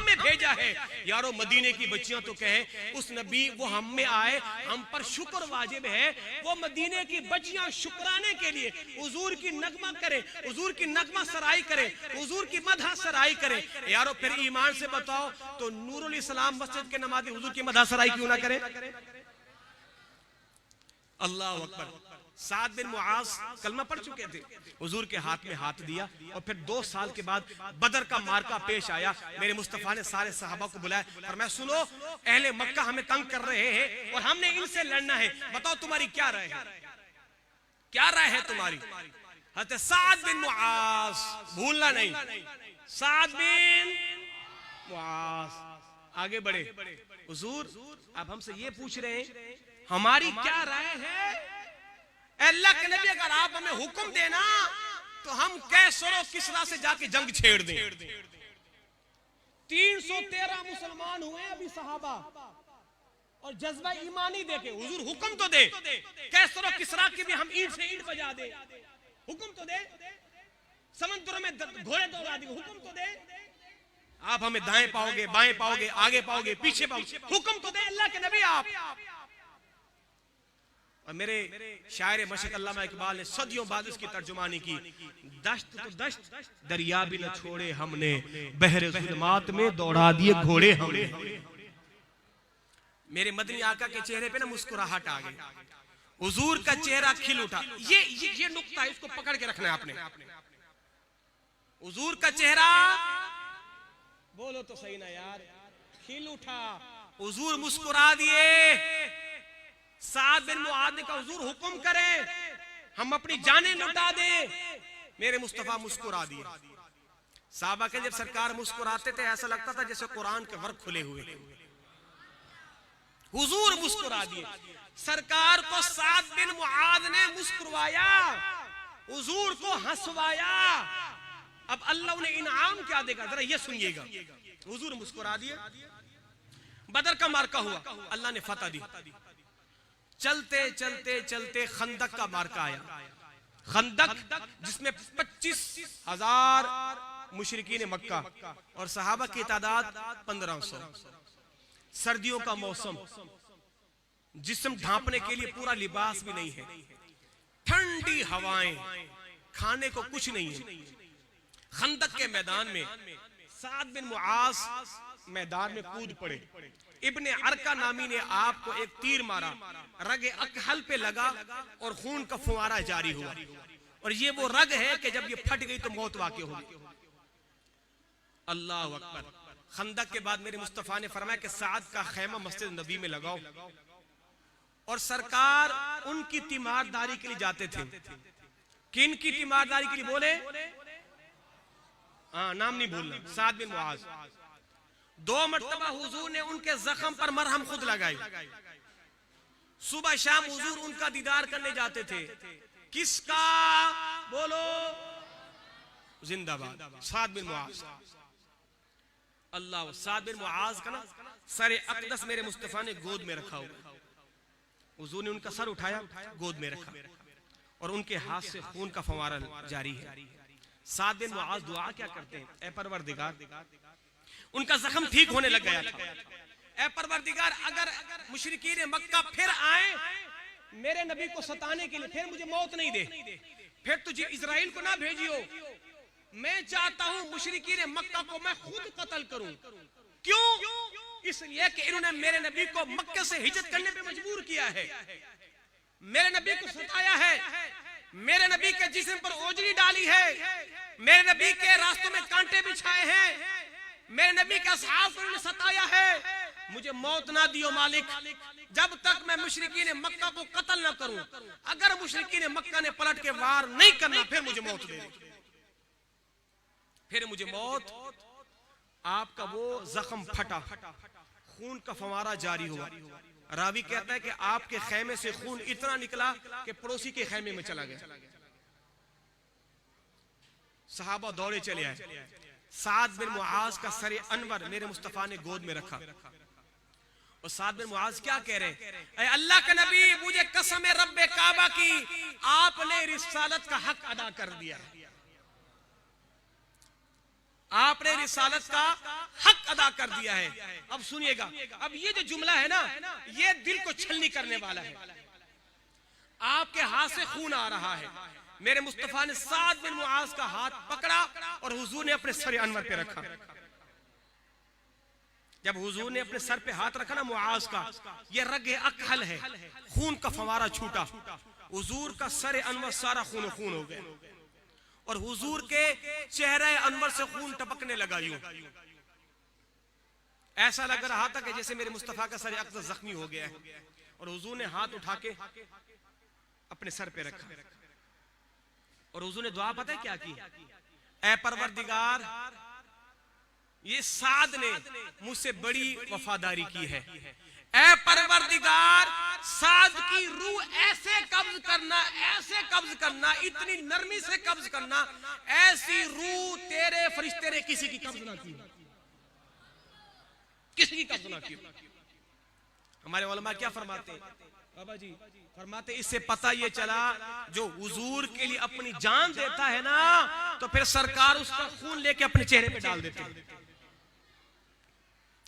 में भेजा है। यारो मदीने की बच्चियां तो कहें उस नबी वो हम में आए, हम पर शुक्र वाजिब है। वो मदीने की बच्चियां शुक्राने के लिए हुजूर की नगमा करें, हुजूर की नगमा सराई करें, हुजूर की मदह सराई करें। यारो फिर ईमान से बताओ तो नूरुल इस्लाम मस्जिद के नमाज़ी हुजूर की मदह सराई क्यों ना करें? अल्लाह अकबर। साद बिन मुआज कलमा पढ़ चुके थे, हुजूर के हाथ में हाथ दिया और फिर 2 साल के बाद बदर का मार्का पेश आया। मेरे मुस्तफा ने सारे सहाबा को बुलाया और मैं, सुनो अहले मक्का हमें तंग कर रहे हैं और हमने इनसे लड़ना है, बताओ तुम्हारी क्या राय है, क्या राय है तुम्हारी? हज़रत साद बिन मुआज, भूलना नहीं, साद बिन मुआज आगे बढ़े, हुजूर अब हमसे ये पूछ रहे हैं हमारी क्या राय है? अल्लाह के नबी अगर आप हमें हुक्म देना तो हम कैसर और किसरा से जाके जंग छेड़ दें। 313 मुसलमान हुए अभी सहाबा और जज्बा ईमानी देके हुजूर हुक्म तो दे, कैसर और किसरा की भी हम ईंट से ईंट बजा दे, हुक्म तो दे, समंदर में घोड़े दौड़ा देंगे, हुक्म तो दे, आप हमें दाएं पाओगे, बाएं पाओगे, आगे पाओगे, पीछे पाओगे, हुक्म तो दे अल्लाह के नबी आप। और मेरे शायर मशक अल्लामा इकबाल ने सदियों बाद इसकी तर्जुमानी की, दश्त तो दश्त दरिया भी न छोड़े हमने, बहरे ज़ुल्मात में दौड़ा दिए घोड़े हमने। मेरे मदनी आका के चेहरे पे ना मुस्कुराहट आ गई, हुजूर का चेहरा खिल उठा। ये नुक्ता है, इसको पकड़ के रखना है आपने। हुजूर का चेहरा, बोलो तो सही ना यार, खिल उठा, हुजूर मुस्कुरा दिए। साद बिन मुआद ने कहा हुजूर हुक्म करें हम अपनी जानें लुटा दें। मेरे मुस्तफा मुस्कुरा दिए। साहबा के जब सरकार मुस्कुराते थे ऐसा लगता था जैसे कुरान के वर्क खुले हुए। हुजूर मुस्कुरा दिए। सरकार को साद बिन मुआद ने मुस्कुराया, हुजूर को हंसवाया। अब अल्लाह उन्हें इनाम क्या देगा जरा ये सुनिएगा। हुजूर मुस्कुरा दिए, बदर का मार्का हुआ, अल्लाह ने फतह दी। चलते चलते चलते खंदक का मार्का आया। खंदक जिसमें 25,000 मुशरिकीन मक्का और सहाबा की तादाद 1500। सर्दियों का मौसम, जिस्म ढांपने के लिए पूरा लिबास भी नहीं है, ठंडी हवाएं, खाने को कुछ नहीं है। खंदक के मैदान में साद बिन मुआज मैदान में कूद पड़े। इब्ने अरका नामी ने आपको एक तीर मारा, रग अकहल पे लगा और खून का फुवारा जारी हुआ। और ये वो रग है कि जब ये फट गई तो मौत वाक़ई होगी। अल्लाह अकबर। खंदक के बाद मेरे मुस्तफ़ा ने फरमाया कि साद का खैमा मस्जिद नबी में लगाओ, और सरकार उनकी तीमारदारी के लिए जाते थे। किन की तीमारदारी के लिए बोले? नाम नहीं भूलना, साद बिन मुआज। 2 मरतबा हुजूर ने उनके जख्म पर मरहम खुद लगाई। सुबह शाम हुजूर उनका दीदार करने जाते थे। किसका? बोलो जिंदाबाद, साद बिन मुआज। अल्लाह, साद बिन मुआज का ना सर अक़दस मेरे मुस्तफ़ा ने गोद में रखा हुआ। हुजूर ने उनका सर उठाया, गोद में रखा, और उनके हाथ से खून का फवारा जारी है। साद बिन मुआज दुआ क्या करते हैं? ए परवरदिगार, उनका जख्म ठीक होने लग गया था। ए परवरदिगार, अगर मुशरिकीन मक्का फिर आए मेरे नबी को सताने के लिए, फिर मुझे मौत नहीं दे, फिर तुझे इजराइल को ना भेजियो। मैं चाहता हूं मुशरिकीन मक्का को मैं खुद कत्ल करूं। क्यों? इसलिए कि इन्होंने मेरे नबी को मक्के से हिजरत करने पे मजबूर किया है, मेरे नबी को सताया है, मेरे नबी के जिस्म पर ओजरी डाली है, मेरे नबी के रास्तों में कांटे बिछाए हैं, मेरे नबी के असहाब को इन्होंने सताया है। मुझे मौत ना दियो मालिक, जब तक मैं मुशरिकीन मक्का को कत्ल ना करूं। अगर मुशरिकीन मक्का ने पलट के वार नहीं करना, फिर मुझे मौत दे दे, फिर मुझे मौत। आपका वो जख्म फटा, खून का फवारा जारी हुआ। रावी कहता है कि आपके खैमे से खून इतना निकला कि पड़ोसी के खैमे में चला गया। सहाबा दौड़े चले आए। साद बिन मुआज का सर अनवर मेरे मुस्तफा ने गोद में रखा, और साद बिन मुआज क्या कह रहे हैं? ऐ अल्लाह के नबी, मुझे कसम है रब्बे काबा की, आपने रिसालत का हक अदा कर दिया, आपने रिसालत का हक अदा कर दिया है। अब सुनिएगा, अब ये जो जुमला है ना, ये दिल को छलनी करने वाला है। आपके हाथ से खून आ रहा है, मेरे मुस्तफा ने साद बिन मुआज का हाथ पकड़ा और हुजूर ने अपने सर अनवर पे रखा। जब हुजूर ने अपने सर पे हाथ रखा ना मुआज का, ये रगे अकहल है, खून का फवारा छूटा, हुजूर का सर अनवर सारा खून खून हो गया, और हुजूर के चेहरे अनवर से खून टपकने लगा। यूं ऐसा लग रहा था कि जैसे मेरे मुस्तफा का सर अक़दस जख्मी हो गया है, और हुजूर ने हाथ उठा के अपने सर पे रखा, और हुजूर ने दुआ पता है क्या की? ऐ परवरदिगार, ये साद ने मुझसे बड़ी वफादारी की है। ऐ परवरदिगार, साद की रूह ऐसे कब्ज करना, ऐसे कब्ज करना, इतनी नरमी से कब्ज करना, ऐसी रूह तेरे फरिश्ते ने किसी की कब्ज ना की, किसी की कब्ज ना की। हमारे उलमा क्या फरमाते हैं बाबा जी? फरमाते इससे पता ये चला, जो हुजूर के लिए अपनी जान देता है ना, तो फिर सरकार उसका खून लेके अपने चेहरे पे डाल देते हैं।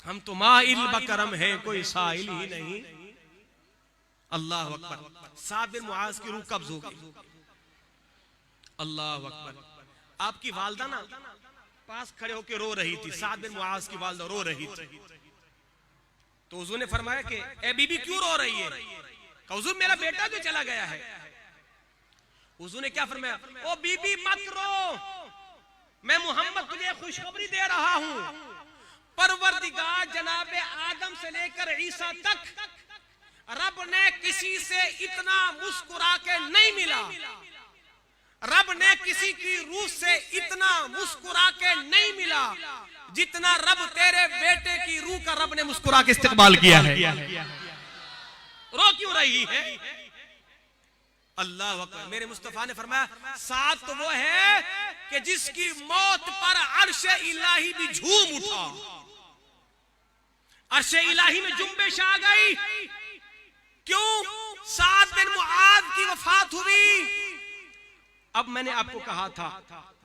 हम तो माइल बकरम है, कोई साइल ही नहीं। अल्लाह अकबर। साद बिन मुआज की रूह कब्ज हो गई। अल्लाह अकबर। आपकी वालदा ना पास खड़े होकर रो रही थी, साद बिन मुआज की वालदा रो रही थी। तो हुजूर ने फरमाया कि ए बीबी क्यों रो रही है? हुजूर मेरा बेटा जो चला गया है। हुजूर ने क्या फरमाया? ओ बीबी मत रो, मैं मोहम्मद तुझे खुशखबरी दे रहा हूं। परवरदिगार जनाबे आदम से लेकर ईसा तक रब ने किसी से इतना मुस्कुरा के नहीं मिला, रब ने किसी की रूह से इतना मुस्कुरा के नहीं मिला जितना रब तेरे बेटे की रूह का रब ने मुस्कुरा के इस्तेकबाल किया है। रो क्यों रही है? अल्लाह अकबर। मेरे मुस्तफा ने फरमाया साथ तो वो है कि जिसकी मौत पर अर्शे इलाही भी झूम उठा, अर्शे इलाही में जुम्बिश आ गई। क्यों? साद बिन मुआज की वफात हुई। अब मैंने आपको कहा था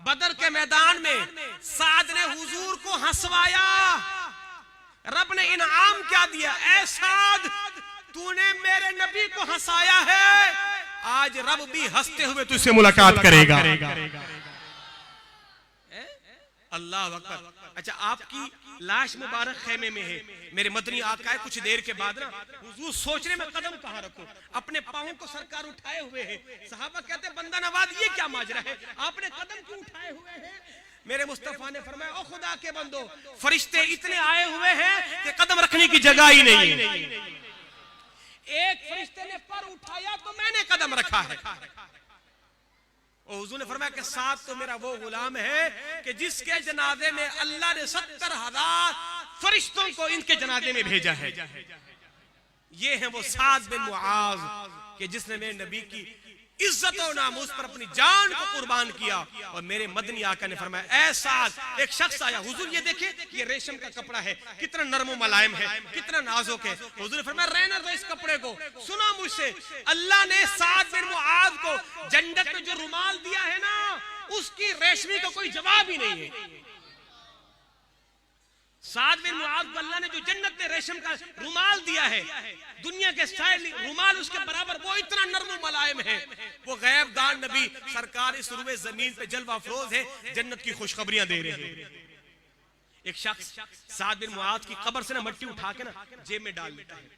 बदर के मैदान में साद ने हुजूर को हंसवाया, रब ने इनाम क्या दिया? ऐ साद, तूने मेरे नबी को हंसाया है, आज रब भी हंसते हुए तुझसे मुलाकात करेगा। अल्लाह अकबर। अच्छा, आपकी लाश मुबारक खेमे में है, मेरे मदनी आका है। कुछ देर के बाद ना हुजूर सोचने में कदम कहाँ रखूं, अपने पांवों को सरकार उठाए हुए हैं। सहाबा कहते हैं बंदा नवाज ये क्या माजरा है, आपने कदम क्यों उठाए हुए हैं? मेरे मुस्तफा ने फरमाया, ओ खुदा के बंदो, फरिश्ते इतने आए हुए हैं कि कदम रखने की जगह ही नहीं है। एक फरिश्ते ने पर उठाया तो मैंने कदम रखा है। हुजूर ने फरमाया कि साथ तो मेरा वो गुलाम है कि जिसके जनाजे में अल्लाह ने 70,000 फरिश्तों को इनके जनाजे में भेजा है। ये है वो साद बिन मुआज कि जिसने मेरे नबी की इज्जत और नामूस पर अपनी जान को कुर्बान किया। और मेरे मदनी आका ने फरमाया, ऐसा एक शख्स आया, हुजूर ये देखे, ये रेशम का कपड़ा है, कितना नरम मुलायम है, कितना नाजुक है। हुजूर ने फरमाया, रहने दो इस कपड़े को, सुनो मुझसे, अल्लाह ने साद बिन मुआज को जन्नत में जो रुमाल दिया है ना, उसकी रेशमी का कोई जवाब ही नहीं है। साद बिन मुआज को अल्लाह ने जो जन्नत में रेशम का रुमाल दिया है, दुनिया के सारे रुमाल उसके बराबर, वो इतना नरम मुलायम है। वो गैब दान नबी सरकार इस रुए जमीन पे जलवा अफरोज है, जन्नत की खुशखबरियां दे रहे हैं। एक शख्स साद बिन मुआज की कब्र से ना मट्टी उठा के ना जेब में डाल लेता है,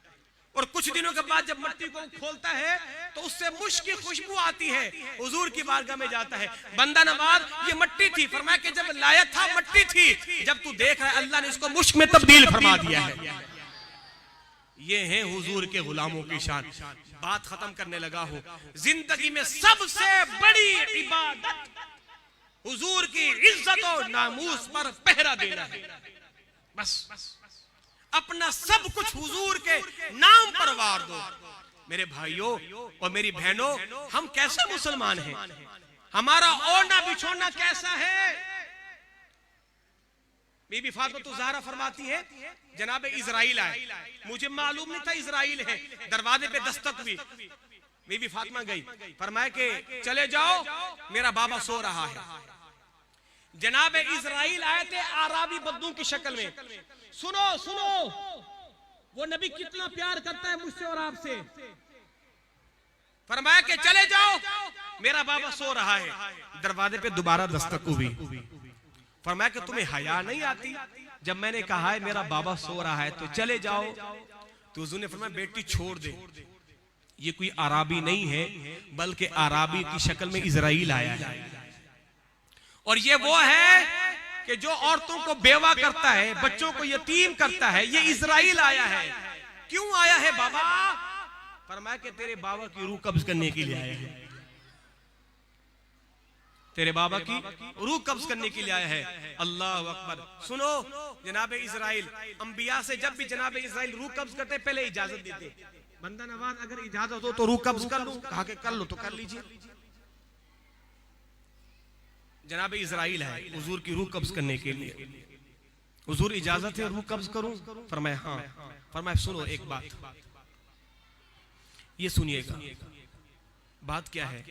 और कुछ दिनों के बाद जब मट्टी को खोलता है तो उससे मुश्क की खुशबू आती है। हुजूर की बारगाह में जाता है, बंदा नवाज ये मट्टी थी। फरमाया कि जब लाया था मट्टी थी, जब तू देख रहा है अल्लाह ने इसको मुश्क में तब्दील फरमा दिया है। ये है हुजूर के गुलामों की शान। बात खत्म करने लगा हूं, जिंदगी में सबसे बड़ी इबादत हुजूर की इज्जत और नामूस पर पहरा देना है। बस अपना सब कुछ हुजूर के नाम पर वार दो। मेरे भाइयों और मेरी बहनों, हम कैसे मुसलमान हैं? हमारा ओढ़ना बिछोड़ना कैसा है? बीबी फातिमा ज़हरा फरमाती है, जनाब इजराइल आए, मुझे मालूम नहीं था इजराइल है, दरवाजे पे दस्तक हुई, बीबी फातिमा गई, फरमाया कि चले जाओ, मेरा बाबा सो रहा है। जनाब इजराइल आए थे आराबी बद्दू की शक्ल में। सुनो सुनो, वो नबी कितना प्यार करता है मुझसे और आपसे। फरमाया कि चले जाओ, मेरा बाबा सो रहा है। दरवाजे पे दोबारा दस्तक हुई, फरमाया कि तुम्हें हया नहीं आती? जब मैंने कहा है मेरा बाबा सो रहा है तो चले जाओ, तो हुजूर ने फरमाया बेटी छोड़ दे, ये कोई आराबी नहीं है, बल्कि आराबी की शक्ल में इजराइल आया है। और ये वो है कि जो औरतों को बेवा करता है, बच्चों को यतीम करता है, ये इजराइल आया है। क्यों आया है बाबा? फरमाया कि तेरे बाबा की रूह कब्ज करने के लिए आया है, तेरे बाबा की रूह कब्ज करने के लिए आया है। अल्लाह अकबर। सुनो, जनाब इजराइल, अंबिया से जब भी जनाब इजराइल रूह कब्ज करते पहले इजाजत देते, बंदा नवाज अगर इजाजत हो तो रूह कब्ज कर लो, कहा कि कर लो तो कर लीजिए। जनाब इजराइल है हुजूर की रूह कब्ज करने के लिए। हुजूर इजाजत है रूह कब्ज करूं? फरमाया हाँ। फरमाया सुनो एक बात, ये सुनिएगा, बात क्या है?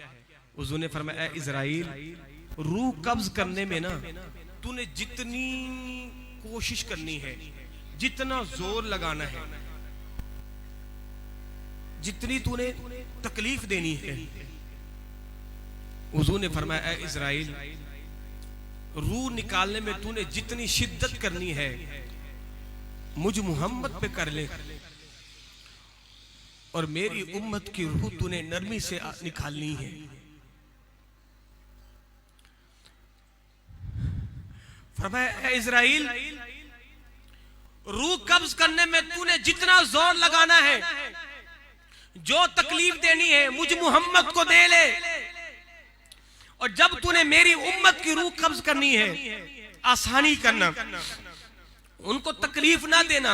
हुजूर ने फरमाया इजराइल, रूह कब्ज करने में ना तूने जितनी कोशिश करनी है, जितना जोर लगाना है, जितनी तूने तकलीफ देनी है, हुजूर ने फरमाया इजराइल, रूह निकालने में तूने जितनी शिद्दत करनी है मुझ मोहम्मद पे कर ले, और मेरी उम्मत की रूह तूने नरमी से निकालनी है। फरमाया इजराइल, रूह कब्ज करने में तूने जितना जोर लगाना है, जो तकलीफ देनी है मुझ मोहम्मद को दे ले, और जब तूने मेरी उम्मत की रूह कब्ज करनी है आसानी करना, उनको तकलीफ ना देना।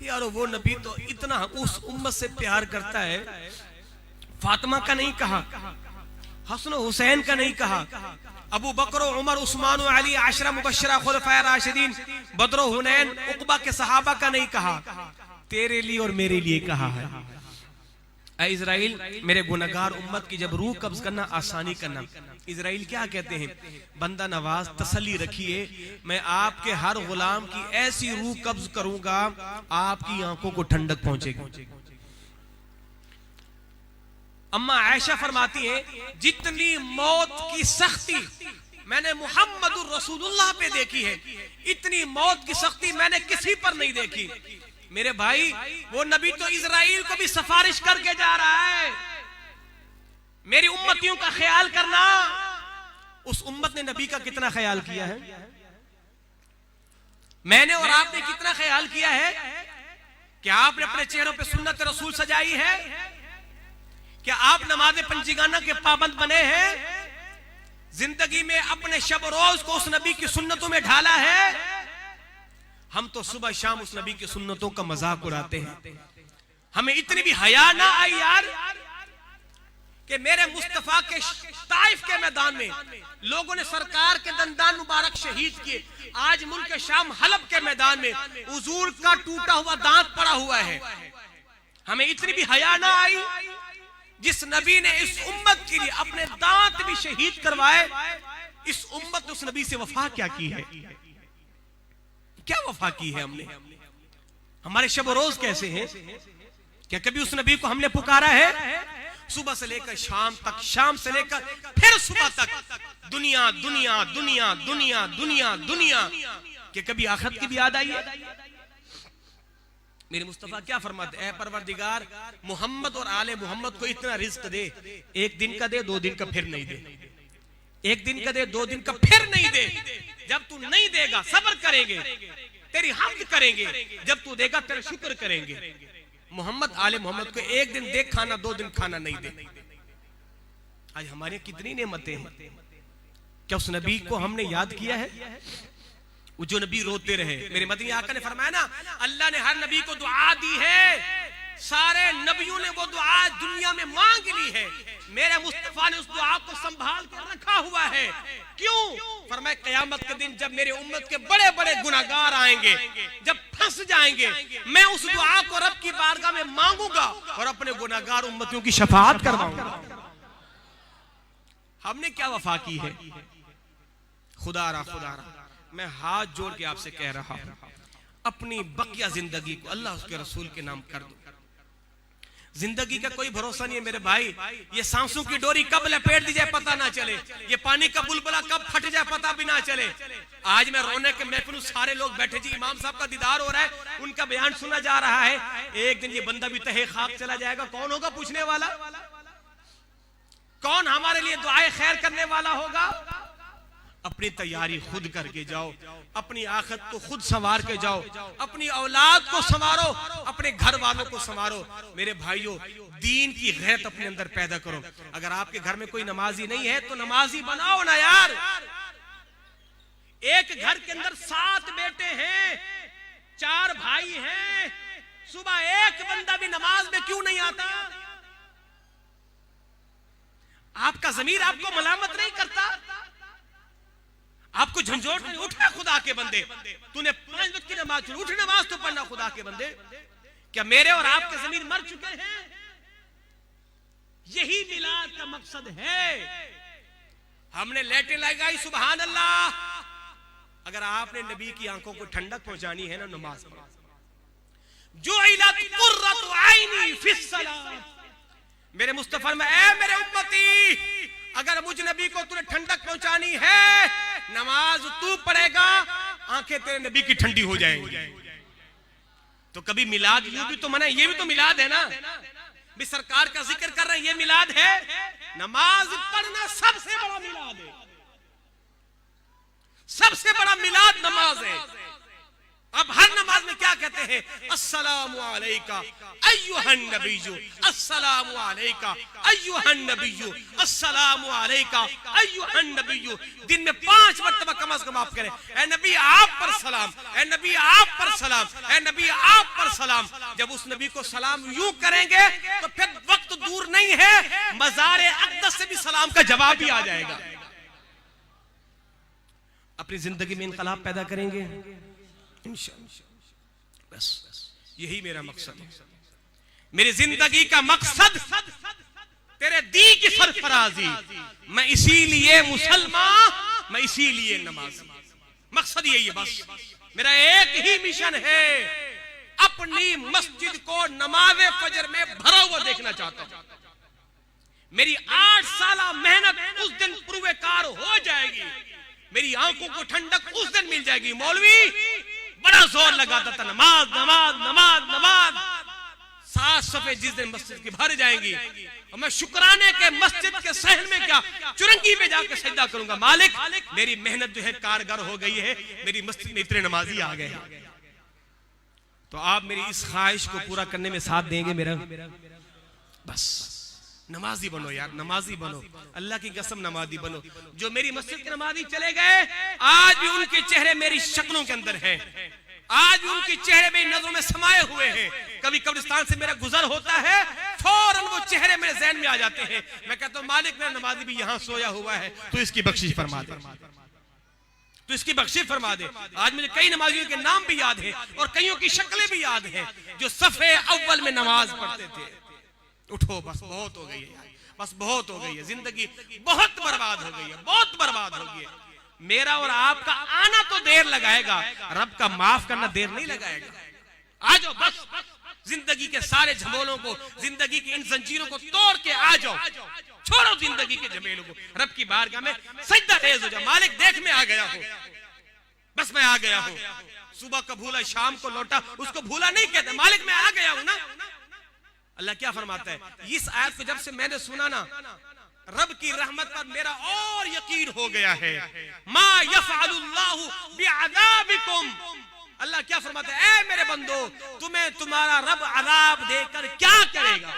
यार वो नबी तो इतना उस उम्मत से प्यार करता है, फातिमा का नहीं कहा, हसन हुसैन का नहीं कहा, अबू बकर उमर उस्मान अली आशरा मुबशरा खुलफाए राशिदीन बदर हुनैन उकबा के सहाबा का नहीं कहा, तेरे लिए और मेरे लिए कहा है। इजराइल, मेरे गुनहगार उम्मत की जब रूह कब्ज करना आसानी करना। इजराइल क्या कहते हैं? बंदा नवाज तसल्ली रखिए, मैं आपके हर गुलाम की ऐसी रूह कब्ज करूंगा आपकी आंखों को ठंडक पहुंचेगी। अम्मा आयशा फरमाती है, जितनी मौत की सख्ती मैंने मुहम्मदुर रसूलुल्लाह पे देखी है, इतनी मौत की सख्ती मैंने किसी पर नहीं देखी। मेरे भाई, वो नबी तो इजराइल को भी सिफारिश करके जा रहा है, मेरी उम्मतियों का ख्याल करना, उस उम्मत ने नबी का कितना ख्याल किया है? मैंने और आपने कितना ख्याल किया है? क्या आपने अपने चेहरों पे सुन्नत रसूल सजाई है? क्या आप नमाज पंजीगाना के पाबंद बने हैं? जिंदगी में अपने शब रोज को उस नबी की सुन्नतों में ढाला है? हम तो सुबह शाम उस नबी की सुन्नतों का मजाक उड़ाते हैं। हमें इतनी भी हया ना आई यार कि मेरे मुस्तफा के ताइफ के मैदान में लोगों ने सरकार के दंदान मुबारक शहीद किए। आज मुल्क शाम हलब के मैदान में हुजूर का टूटा हुआ दांत पड़ा हुआ है। हमें इतनी भी हया ना आई जिस नबी ने इस उम्मत के लिए अपने दांत भी शहीद करवाए, इस उम्मत ने उस नबी से वफा क्या की है? क्या वफा की है हमने? हमारे शब रोज कैसे हैं? क्या कभी उस नबी को हमने पुकारा है? सुबह से लेकर शाम तक, शाम से लेकर फिर सुबह तक दुनिया दुनिया दुनिया दुनिया दुनिया दुनिया। क्या कभी आखिरत की भी याद आई है? मेरे मुस्तफा क्या फरमाते हैं? परवरदिगार मोहम्मद और आले मोहम्मद को इतना रिज्क दे, एक दिन का दे, 2 दिन का फिर नहीं दे। एक दिन का दे, 2 दिन का फिर नहीं दे। जब तू नहीं देगा सब्र करेंगे, तेरी हम्द करेंगे। जब तू देगा तेरा शुक्र करेंगे। मोहम्मद आले मोहम्मद को एक दिन दे खाना, 2 दिन खाना नहीं दे। आज हमारे कितनी नेमतें हैं। क्या उस नबी को हमने याद किया है? वो जो नबी रोते रहे। मेरे मदनी आका ने फरमाया ना, अल्लाह ने हर नबी को दुआ दी है। सारे नबियों ने वो दुआ दुनिया में मांग ली है। मेरे मुस्तफा ने उस दुआ को संभाल कर रखा हुआ है। क्यों? फरमाया क़यामत के दिन जब मेरे उम्मत के बड़े बड़े गुनाहगार आएंगे, जब फंस जाएंगे, मैं उस दुआ को रब की बारगाह में मांगूंगा और अपने गुनाहगार उम्मतियों की शफाअत करवाऊंगा। हमने क्या वफा की है? खुदारा खुदारा मैं हाथ जोड़ के आपसे कह रहा हूं, अपनी बकिया जिंदगी को अल्लाह उसके रसूल के नाम कर दो। जिंदगी का कोई भरोसा नहीं है मेरे भाई। ये सांसों की डोरी कब लपेट दी जाए पता ना चले, ये पानी का बुलबुला कब फट जाए पता भी ना चले। आज मैं रोने के महफिल सारे लोग बैठे जी, इमाम साहब का दीदार हो रहा है, उनका बयान सुना जा रहा है। एक दिन ये बंदा भी तहे खाक चला जाएगा। कौन होगा पूछने वाला? कौन हमारे लिए दुआए खैर करने वाला होगा? अपनी तैयारी खुद करके जाओ, अपनी आखिरत को खुद संवार के जाओ, अपनी औलाद को संवारो, अपने घर वालों को संवारो। मेरे भाइयों, दीन की गैरत अपने अंदर पैदा करो। अगर आपके घर में कोई नमाजी नहीं है तो नमाजी बनाओ ना यार। एक घर के अंदर 7 बेटे हैं, 4 भाई हैं, सुबह एक बंदा भी नमाज में क्यों नहीं आता? आपका ज़मीर आपको मलामत नहीं करता? आपको झंझोट नहीं उठा? खुदा के बंदे, तूने 5 वक्त की नमाज छोड़ी, उठ नमाज तो पढ़ना। खुदा के बंदे, क्या मेरे और आपके ज़मीर मर चुके हैं? यही मिलाद का मकसद है। हमने लेटे लगाई, सुभान अल्लाह। अगर आपने नबी की आंखों को ठंडक पहुंचानी है ना, नमाज पढ़ो। जो इलत कुर्रतु आइनी फिस सलात। मेरे मुस्तफा में, ऐ मेरे उम्मती, अगर मुझ नबी को तूने ठंडक पहुंचानी है, नमाज तू पढ़ेगा, आंखें तेरे नबी की ठंडी हो जाएंगी। तो कभी मिलाद यूं भी तो मना, ये भी तो मिलाद है ना। भी सरकार का जिक्र कर रहे हैं, ये मिलाद है। नमाज पढ़ना सबसे बड़ा मिलाद है। सबसे बड़ा मिलाद नमाज है। अब हर नमाज में क्या कहते हैं? अस्सलामु अलैका अय्युहन नबिय्यु, अस्सलामु अलैका अय्युहन नबिय्यु, अस्सलामु अलैका अय्युहन नबिय्यु। दिन में 5 मरतबा कम से कम आप करें, ऐ नबी आप पर सलाम, ऐ नबी आप पर सलाम, ऐ नबी आप पर सलाम। जब उस नबी को सलाम यूं करेंगे तो फिर वक्त दूर नहीं है, मज़ार अक़दस से भी सलाम का जवाब भी आ जाएगा। अपनी जिंदगी में इनकलाब पैदा करेंगे इंशाअल्लाह। बस यही मेरा मकसद है। मेरी जिंदगी का मकसद तेरे दी की सरफराजी। मैं इसीलिए मुसलमान, मैं इसीलिए नमाज। मकसद यही है बस। मेरा एक ही मिशन है, अपनी मस्जिद को नमाज फजर में भरा हुआ देखना चाहता हूं। मेरी 8 साल मेहनत उस दिन पुरवेकार हो जाएगी। मेरी आंखों को ठंडक उस दिन मिल जाएगी। मौलवी बड़ा जोर लगाता था, नमाज नमाज नमाज नमाज। 7 सफ़े जिस दिन मस्जिद की भर जाएंगी और मैं शुक्राने के मस्जिद के सहन में क्या चुरंगी पे जाकर सजदा करूंगा, मालिक मेरी मेहनत जो है कारगर हो गई है, मेरी मस्जिद में इतने नमाजी आ गए। तो आप मेरी इस ख्वाहिश को पूरा करने में साथ देंगे मेरा? बस नमाजी बनो यार, नमाजी बनो, अल्लाह की कसम नमाजी बनो। जो मेरी मस्जिद के नमाजी चले गए, आज भी उनके चेहरे मेरी शक्लों के अंदर हैं, आज भी उनके चेहरे मेरी नजरों में समाये हुए हैं। कभी कब्रिस्तान से मेरा गुजर होता है, फौरन वो चेहरे मेरे ज़हन में आ जाते हैं। मैं कहता हूं मालिक मेरा नमाजी भी यहां सोया हुआ है, तो इसकी बख्शिश फरमा दे, तो इसकी बख्शिश फरमा दे। आज मुझे कई नमाजियों के नाम भी याद है और कईयों की शक्लें भी याद हैं जो सफ़े अव्वल में नमाज पढ़ते थे। उठो, बस बहुत हो गई है, बस बहुत हो गई है, जिंदगी बहुत बर्बाद हो गई है, बहुत बर्बाद हो गई है। मेरा और आपका आना तो देर लगाएगा, रब का माफ करना देर नहीं लगाएगा। आ जाओ, बस जिंदगी के सारे झमेलों को, जिंदगी की इन जंजीरों को तोड़ के आ जाओ, छोड़ो जिंदगी के झमेलों को, रब की बारगाह में सजदा रेज़ हो जाओ। मालिक देख मैं आ गया हूं, बस मैं आ गया हूं। सुबह का भूला शाम को लौटा, उसको भूला नहीं कहते, मालिक मैं आ गया हूं ना। अल्लाह क्या फरमाता है, इस आयत को जब से मैंने सुना ना, रब की रहमत पर मेरा और यकीन हो गया है। मा यफ़अलुल्लाहु बिअज़ाबिकुम, अल्लाह क्या फरमाता है, ऐ मेरे बंदो तुम्हें तुम्हारा रब अज़ाब देकर क्या करेगा।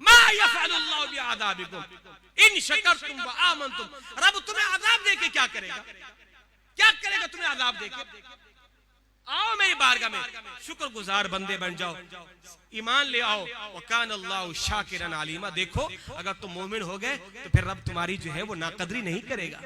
मा यफ़अलुल्लाहु बिअज़ाबिकुम इन शकरतुम व आमनतुम, रब तुम्हें अज़ाब देके क्या करेगा, क्या करेगा तुम्हें अज़ाब देके। आओ मेरी बारगाह में शुक्रगुजार बंदे बन जाओ, ईमान ले आओ। वकान अल्लाहु शाकिरन अलीमा। देखो अगर तुम मोमिन हो गए तो फिर रब तुम्हारी जो है वो नाकदरी नहीं करेगा।